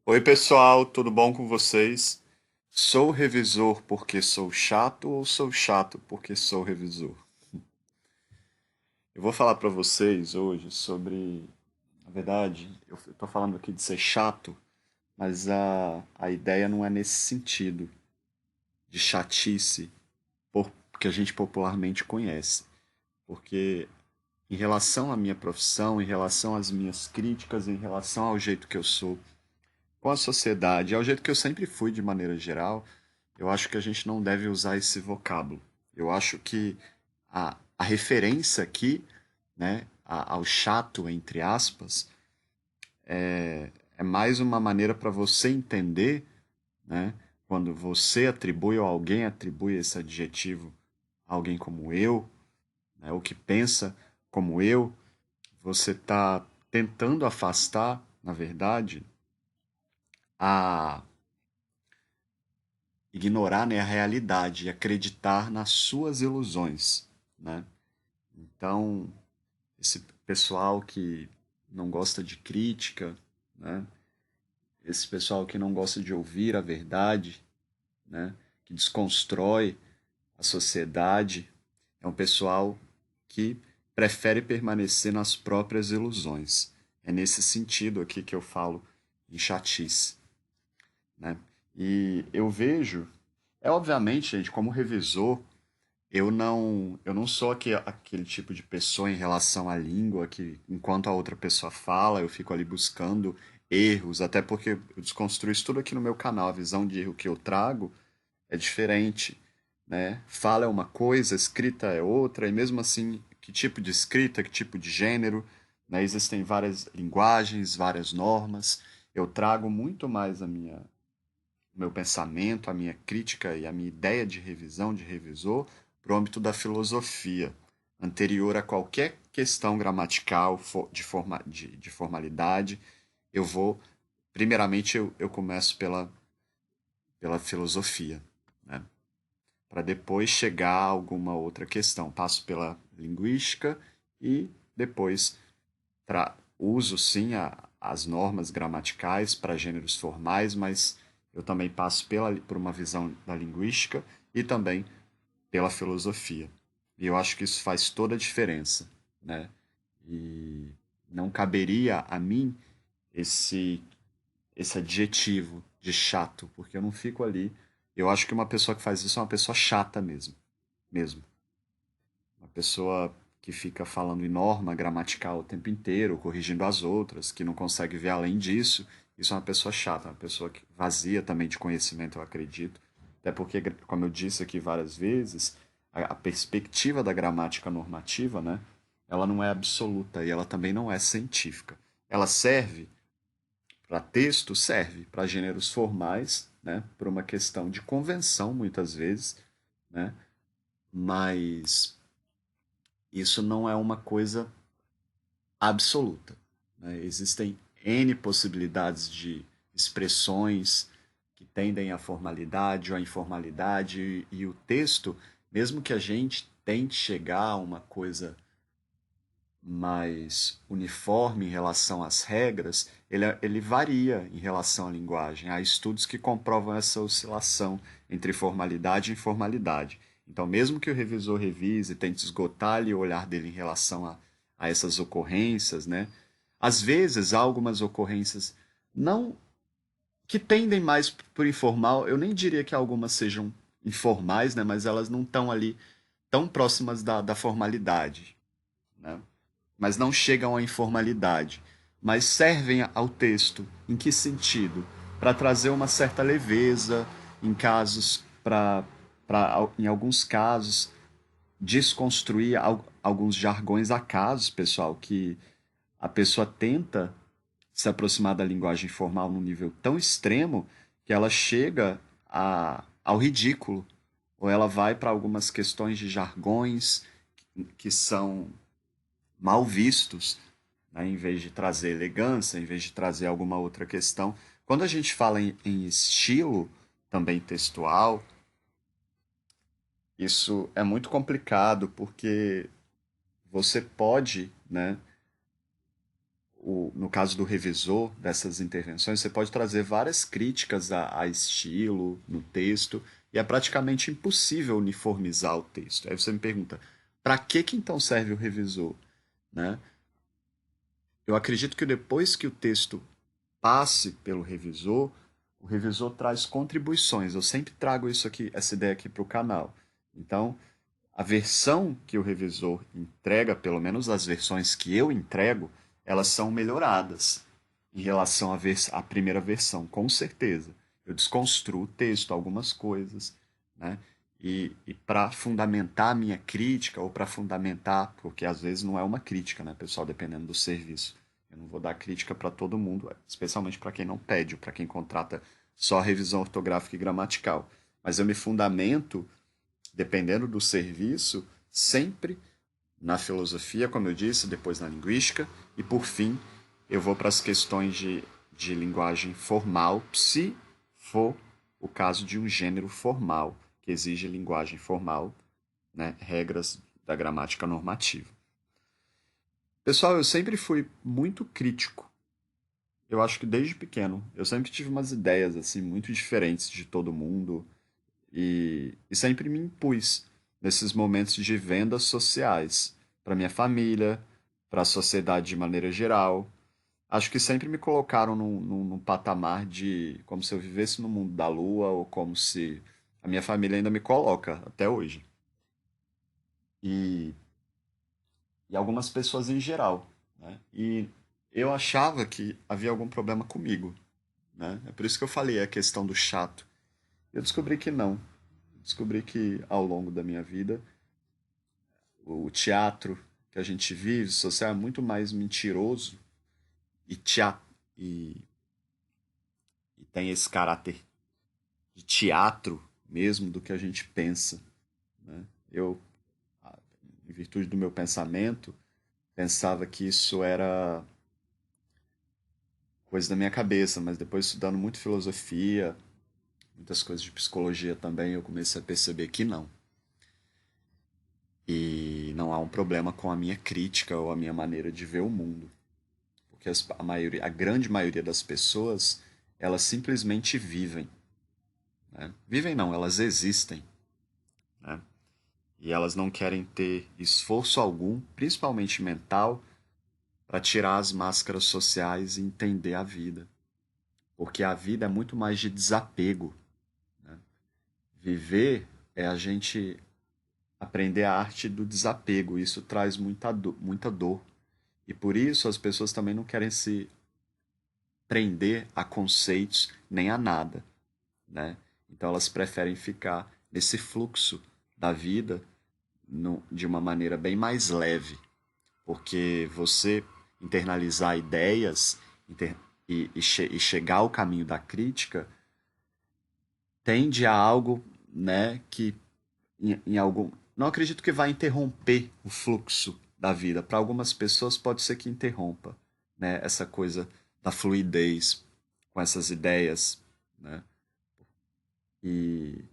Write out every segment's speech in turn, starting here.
Oi, pessoal, tudo bom com vocês? Sou revisor porque sou chato ou sou chato porque sou revisor? Eu vou falar para vocês hoje sobre, na verdade, eu estou falando aqui de ser chato, mas a ideia não é nesse sentido de chatice que a gente popularmente conhece. Porque em relação à minha profissão, em relação às minhas críticas, em relação ao jeito que eu sou com a sociedade, ao jeito que eu sempre fui de maneira geral, eu acho que a gente não deve usar esse vocábulo. Eu acho que a referência aqui, né, ao chato, entre aspas, é mais uma maneira para você entender, né, quando você atribui ou alguém atribui esse adjetivo a alguém como eu, né, ou que pensa como eu, você está tentando afastar, na verdade, a ignorar, né, a realidade e acreditar nas suas ilusões, né? Então, esse pessoal que não gosta de crítica, né? Esse pessoal que não gosta de ouvir a verdade, né? Que desconstrói a sociedade, é um pessoal que prefere permanecer nas próprias ilusões. É nesse sentido aqui que eu falo em chatice, né? E eu vejo, é obviamente, gente, como revisor, eu não sou aquele tipo de pessoa em relação à língua que, enquanto a outra pessoa fala, eu fico ali buscando erros, até porque eu desconstruo isso tudo aqui no meu canal. A visão de erro que eu trago é diferente, né? Fala é uma coisa, escrita é outra, e mesmo assim, que tipo de escrita, que tipo de gênero, né? Existem várias linguagens, várias normas. Eu trago muito mais o meu pensamento, a minha crítica e a minha ideia de revisão, de revisor, para o âmbito da filosofia, anterior a qualquer questão gramatical, de formalidade. Eu vou, primeiramente, eu começo pela filosofia, né? Para depois chegar a alguma outra questão. Passo pela linguística e depois uso sim as normas gramaticais para gêneros formais, mas eu também passo por uma visão da linguística e também pela filosofia. E eu acho que isso faz toda a diferença, né? E não caberia a mim esse esse adjetivo de chato, porque eu não fico ali. Eu acho que uma pessoa que faz isso é uma pessoa chata mesmo. Uma pessoa que fica falando em norma gramatical o tempo inteiro, corrigindo as outras, que não consegue ver além disso, isso é uma pessoa chata, uma pessoa vazia também de conhecimento, eu acredito. Até porque, como eu disse aqui várias vezes, a perspectiva da gramática normativa, né, ela não é absoluta e ela também não é científica. Ela serve para texto, serve para gêneros formais, né, por uma questão de convenção, muitas vezes, né, mas isso não é uma coisa absoluta, né? Existem N possibilidades de expressões que tendem à formalidade ou à informalidade, e o texto, mesmo que a gente tente chegar a uma coisa mais uniforme em relação às regras, ele varia em relação à linguagem. Há estudos que comprovam essa oscilação entre formalidade e informalidade. Então, mesmo que o revisor revise e tente esgotar ali o olhar dele em relação a essas ocorrências, né? Às vezes há algumas ocorrências não que tendem mais por informal. Eu nem diria que algumas sejam informais, né? Mas elas não estão ali tão próximas da formalidade, né? Mas não chegam à informalidade, mas servem ao texto. Em que sentido? Para trazer uma certa leveza em casos, em alguns casos, desconstruir alguns jargões acasos, pessoal, que a pessoa tenta se aproximar da linguagem formal num nível tão extremo que ela chega ao ridículo, ou ela vai para algumas questões de jargões que são mal vistos, né, em vez de trazer elegância, em vez de trazer alguma outra questão. Quando a gente fala em estilo, também textual, isso é muito complicado porque você pode, né, no caso do revisor dessas intervenções, você pode trazer várias críticas a estilo no texto, e é praticamente impossível uniformizar o texto. Aí você me pergunta, para que então serve o revisor? Né? Eu acredito que depois que o texto passe pelo revisor, o revisor traz contribuições. Eu sempre trago isso aqui, essa ideia aqui para o canal. Então, a versão que o revisor entrega, pelo menos as versões que eu entrego, elas são melhoradas em relação à primeira versão, com certeza. Eu desconstruo o texto, algumas coisas, né? E para fundamentar a minha crítica, ou para fundamentar, porque às vezes não é uma crítica, né, pessoal, dependendo do serviço. Eu não vou dar crítica para todo mundo, especialmente para quem não pede, ou para quem contrata só revisão ortográfica e gramatical. Mas eu me fundamento, dependendo do serviço, sempre na filosofia, como eu disse, depois na linguística, e por fim eu vou para as questões de linguagem formal, se for o caso de um gênero formal, que exige linguagem formal, né, regras da gramática normativa. Pessoal, eu sempre fui muito crítico. Eu acho que desde pequeno, eu sempre tive umas ideias assim muito diferentes de todo mundo e sempre me impus nesses momentos de vendas sociais para minha família, para a sociedade de maneira geral. Acho que sempre me colocaram num patamar de como se eu vivesse no mundo da lua ou como se a minha família ainda me coloca até hoje. E, e algumas pessoas em geral, né? E eu achava que havia algum problema comigo, né? É por isso que eu falei a questão do chato. Eu descobri que não. Descobri que ao longo da minha vida o teatro que a gente vive social é muito mais mentiroso e, e, e tem esse caráter de teatro mesmo do que a gente pensa, né? Eu, em virtude do meu pensamento, pensava que isso era coisa da minha cabeça, mas depois estudando muito filosofia, muitas coisas de psicologia também, eu comecei a perceber que não. E não há um problema com a minha crítica ou a minha maneira de ver o mundo. Porque a grande maioria das pessoas, elas simplesmente vivem. Né? Vivem não, elas existem. Né? E elas não querem ter esforço algum, principalmente mental, para tirar as máscaras sociais e entender a vida. Porque a vida é muito mais de desapego. Né? Viver é a gente aprender a arte do desapego. Isso traz muita dor. E por isso as pessoas também não querem se prender a conceitos nem a nada, né? Então elas preferem ficar nesse fluxo da vida de uma maneira bem mais leve, porque você internalizar ideias e chegar ao caminho da crítica tende a algo, né, que em algum não acredito que vai interromper o fluxo da vida. Para algumas pessoas pode ser que interrompa, né, essa coisa da fluidez com essas ideias, né? E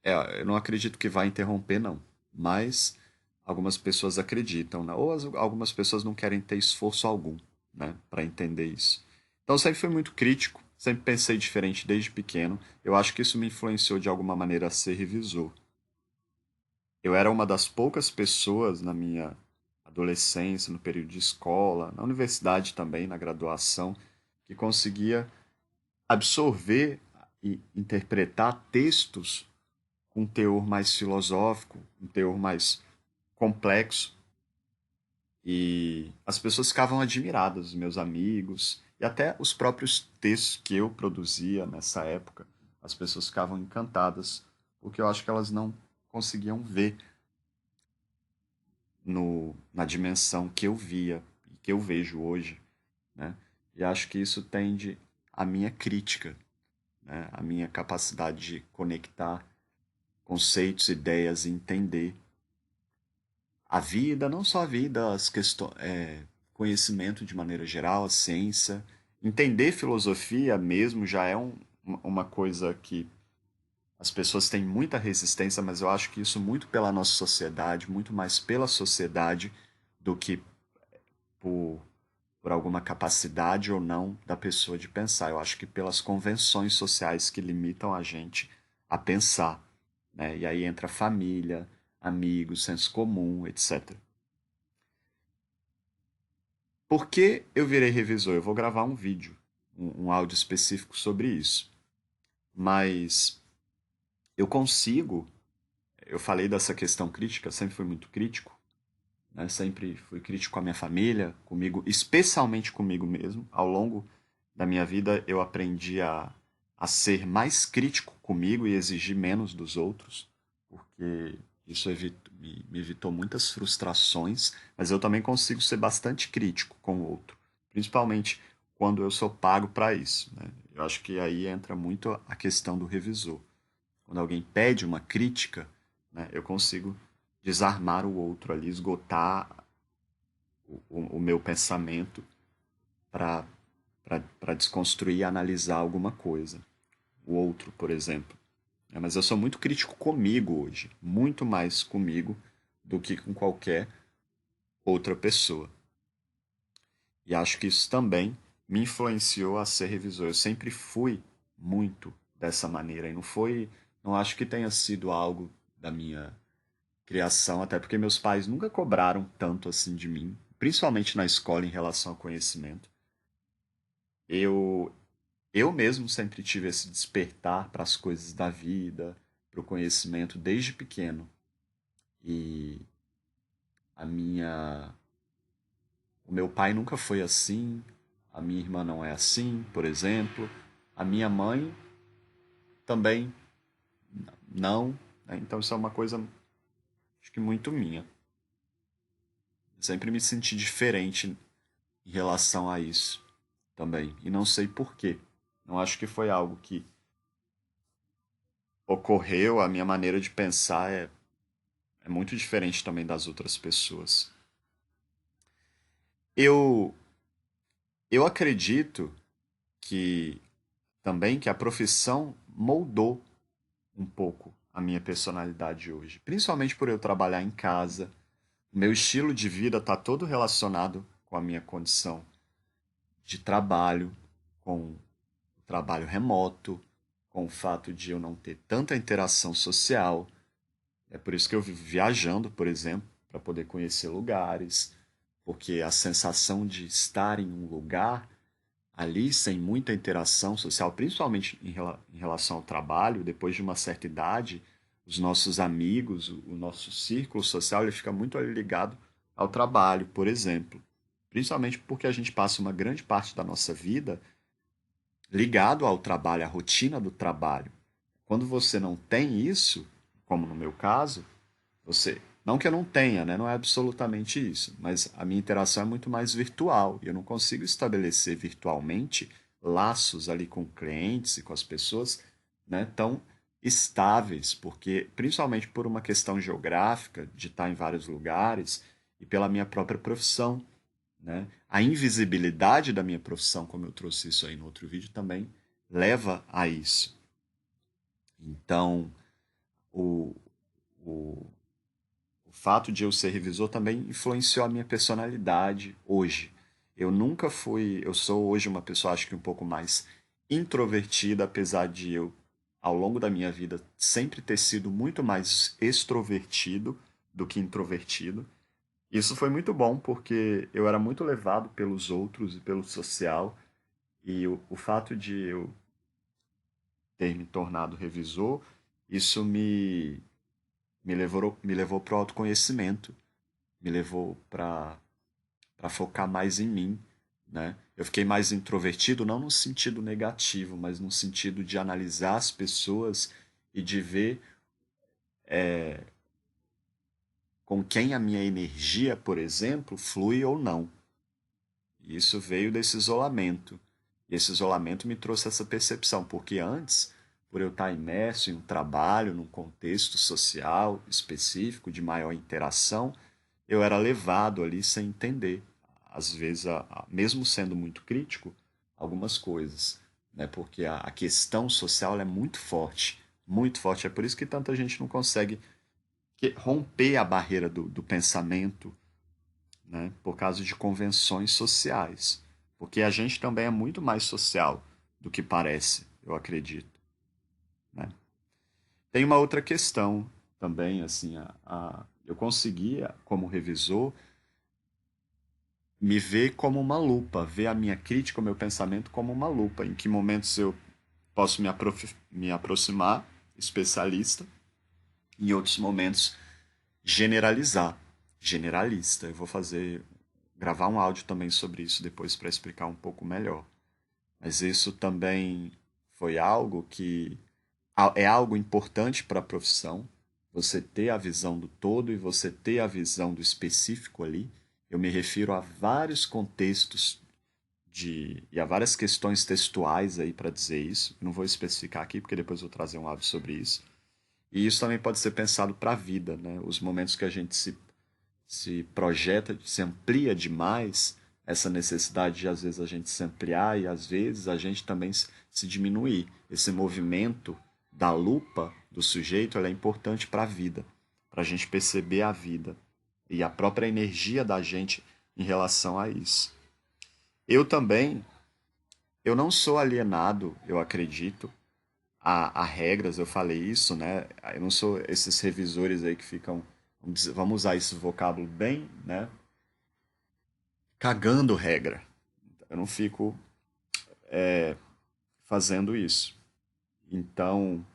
eu não acredito que vai interromper, não. Mas algumas pessoas acreditam, né? Ou algumas pessoas não querem ter esforço algum, né, para entender isso. Então eu sempre fui muito crítico, sempre pensei diferente desde pequeno. Eu acho que isso me influenciou de alguma maneira a ser revisor. Eu era uma das poucas pessoas na minha adolescência, no período de escola, na universidade também, na graduação, que conseguia absorver e interpretar textos com um teor mais filosófico, um teor mais complexo. E as pessoas ficavam admiradas, os meus amigos, e até os próprios textos que eu produzia nessa época, as pessoas ficavam encantadas, porque eu acho que elas não conseguiam ver na dimensão que eu via e que eu vejo hoje, né? E acho que isso tende à minha crítica, né? À minha capacidade de conectar conceitos, ideias e entender a vida, não só a vida, as questões, conhecimento de maneira geral, a ciência. Entender filosofia mesmo já é uma coisa que as pessoas têm muita resistência, mas eu acho que isso muito pela nossa sociedade, muito mais pela sociedade do que por, por alguma capacidade ou não da pessoa de pensar. Eu acho que pelas convenções sociais que limitam a gente a pensar, né? E aí entra família, amigos, senso comum, etc. Por que eu virei revisor? Eu vou gravar um vídeo, um áudio específico sobre isso. Mas eu consigo, eu falei dessa questão crítica, sempre fui muito crítico, né? Sempre fui crítico com a minha família, comigo, especialmente comigo mesmo. Ao longo da minha vida, eu aprendi a ser mais crítico comigo e exigir menos dos outros, porque isso me evitou muitas frustrações, mas eu também consigo ser bastante crítico com o outro, principalmente quando eu sou pago para isso, né? Eu acho que aí entra muito a questão do revisor. Quando alguém pede uma crítica, né, eu consigo desarmar o outro ali, esgotar o meu pensamento para desconstruir e analisar alguma coisa. O outro, por exemplo. Mas eu sou muito crítico comigo hoje, muito mais comigo do que com qualquer outra pessoa. E acho que isso também me influenciou a ser revisor. Eu sempre fui muito dessa maneira e não acho que tenha sido algo da minha criação, até porque meus pais nunca cobraram tanto assim de mim, principalmente na escola em relação ao conhecimento. Eu eu mesmo sempre tive esse despertar para as coisas da vida, para o conhecimento desde pequeno. E a minha o meu pai nunca foi assim, a minha irmã não é assim, por exemplo. A minha mãe também não, né? Então isso é uma coisa acho que muito minha. Sempre me senti diferente em relação a isso também. E não sei por quê. Não acho que foi algo que ocorreu, a minha maneira de pensar é muito diferente também das outras pessoas. Eu, eu acredito que também que a profissão moldou um pouco a minha personalidade hoje, principalmente por eu trabalhar em casa. Meu estilo de vida está todo relacionado com a minha condição de trabalho, com o trabalho remoto, com o fato de eu não ter tanta interação social. É por isso que eu vivo viajando, por exemplo, para poder conhecer lugares, porque a sensação de estar em um lugar ali sem muita interação social, principalmente em relação ao trabalho, depois de uma certa idade, os nossos amigos, o nosso círculo social, ele fica muito ali ligado ao trabalho, por exemplo. Principalmente porque a gente passa uma grande parte da nossa vida ligado ao trabalho, à rotina do trabalho. Quando você não tem isso, como no meu caso, você, não que eu não tenha, né? Não é absolutamente isso, mas a minha interação é muito mais virtual. E eu não consigo estabelecer virtualmente laços ali com clientes e com as pessoas, né, tão estáveis, porque principalmente por uma questão geográfica, de estar em vários lugares e pela minha própria profissão, né? A invisibilidade da minha profissão, como eu trouxe isso aí no outro vídeo, também leva a isso. Então, o, o, o fato de eu ser revisor também influenciou a minha personalidade hoje. Eu sou hoje uma pessoa acho que um pouco mais introvertida, apesar de eu, ao longo da minha vida, sempre ter sido muito mais extrovertido do que introvertido. Isso foi muito bom porque eu era muito levado pelos outros e pelo social, e o fato de eu ter me tornado revisor, isso me levou para o autoconhecimento, me levou para focar mais em mim, né? Eu fiquei mais introvertido, não no sentido negativo, mas no sentido de analisar as pessoas e de ver com quem a minha energia, por exemplo, flui ou não. E isso veio desse isolamento. E esse isolamento me trouxe essa percepção, porque antes, por eu estar imerso em um trabalho, num contexto social específico, de maior interação, eu era levado ali sem entender, às vezes, mesmo sendo muito crítico, algumas coisas, né? Porque a questão social é muito forte, muito forte. É por isso que tanta gente não consegue romper a barreira do pensamento, né? Por causa de convenções sociais. Porque a gente também é muito mais social do que parece, eu acredito, né? Tem uma outra questão também, assim, eu conseguia, como revisor, me ver como uma lupa, ver a minha crítica, o meu pensamento como uma lupa. Em que momentos eu posso me aproximar, especialista, em outros momentos generalizar, generalista. Eu vou gravar um áudio também sobre isso depois para explicar um pouco melhor. Mas isso também foi algo que é algo importante para a profissão, você ter a visão do todo e você ter a visão do específico ali. Eu me refiro a vários contextos e a várias questões textuais aí para dizer isso. Eu não vou especificar aqui porque depois eu vou trazer um áudio sobre isso. E isso também pode ser pensado para a vida, né? Os momentos que a gente se projeta, se amplia demais, essa necessidade de às vezes a gente se ampliar e às vezes a gente também se diminuir. Esse movimento da lupa do sujeito é importante para a vida, para a gente perceber a vida e a própria energia da gente em relação a isso. Eu também, eu não sou alienado, eu acredito, a regras, eu falei isso, né? Eu não sou esses revisores aí que ficam, vamos usar esse vocábulo bem, né? Cagando regra. Eu não fico fazendo isso. Então,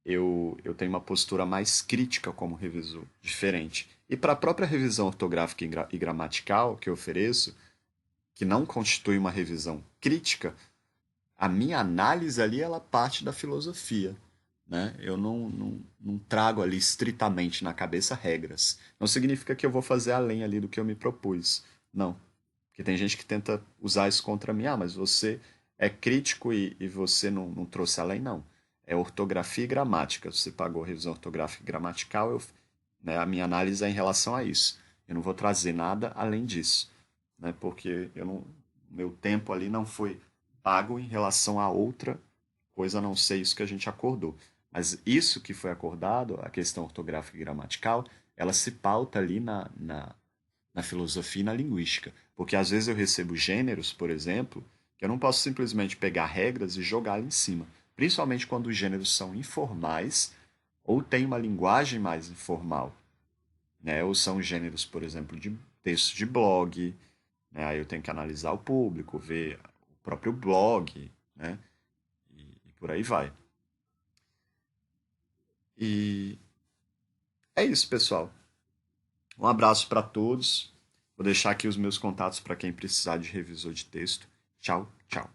eu tenho uma postura mais crítica como revisor, diferente. E para a própria revisão ortográfica e gramatical que eu ofereço, que não constitui uma revisão crítica, a minha análise ali ela parte da filosofia. Né? Eu não trago ali estritamente na cabeça regras. Não significa que eu vou fazer além ali do que eu me propus. Não. Porque tem gente que tenta usar isso contra mim. Ah, mas você é crítico e você não trouxe além, não. É ortografia e gramática. Você pagou revisão ortográfica e gramatical, né, a minha análise é em relação a isso. Eu não vou trazer nada além disso. Né, porque meu tempo ali não foi pago em relação a outra coisa a não ser isso que a gente acordou. Mas isso que foi acordado, a questão ortográfica e gramatical, ela se pauta ali na filosofia e na linguística. Porque às vezes eu recebo gêneros, por exemplo, que eu não posso simplesmente pegar regras e jogar ali em cima. Principalmente quando os gêneros são informais ou têm uma linguagem mais informal. Né? Ou são gêneros, por exemplo, de texto de blog. Né? Aí eu tenho que analisar o público, ver o próprio blog, né? E por aí vai. E é isso, pessoal. Um abraço para todos. Vou deixar aqui os meus contatos para quem precisar de revisor de texto. Tchau, tchau.